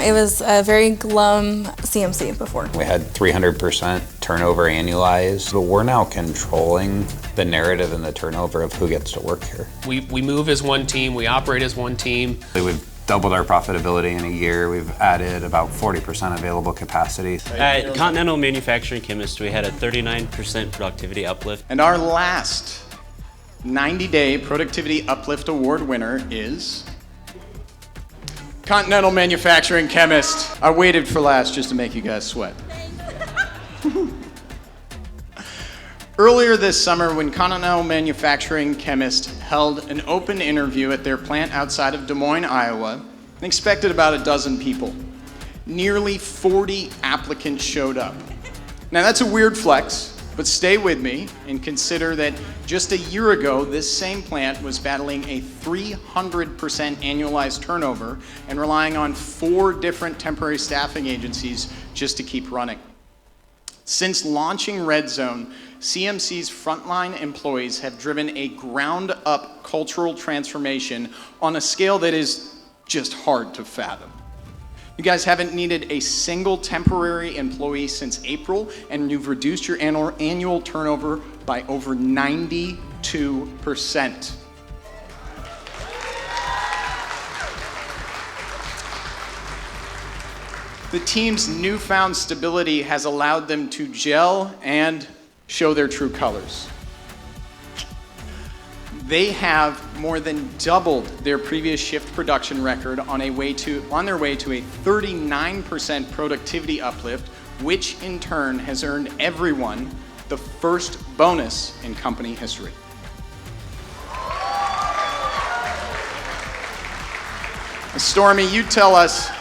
It was a very glum CMC before. We had 300% turnover annualized, but we're now controlling the narrative and the turnover of who gets to work here. We move as one team, we operate as one team. We've doubled our profitability in a year. We've added about 40% available capacity. At Continental Manufacturing Chemist, we had a 39% productivity uplift. And our last 90-day productivity uplift award winner is Continental Manufacturing Chemist. I waited for last just to make you guys sweat. Earlier this summer, when Continental Manufacturing Chemist held an open interview at their plant outside of Des Moines, Iowa, and expected about a dozen people, nearly 40 applicants showed up. Now that's a weird flex, but stay with me and consider that just a year ago, this same plant was battling a 300% annualized turnover and relying on 4 different temporary staffing agencies just to keep running. Since launching Red Zone, CMC's frontline employees have driven a ground-up cultural transformation on a scale that is just hard to fathom. You guys haven't needed a single temporary employee since April, and you've reduced your annual turnover by over 92%. The team's newfound stability has allowed them to gel and show their true colors. They have more than doubled their previous shift production record on their way to a 39% productivity uplift, which in turn has earned everyone the first bonus in company history. Stormy, you tell us,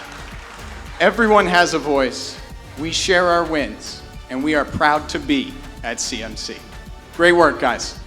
everyone has a voice, we share our wins, and we are proud to be at CMC. Great work, guys.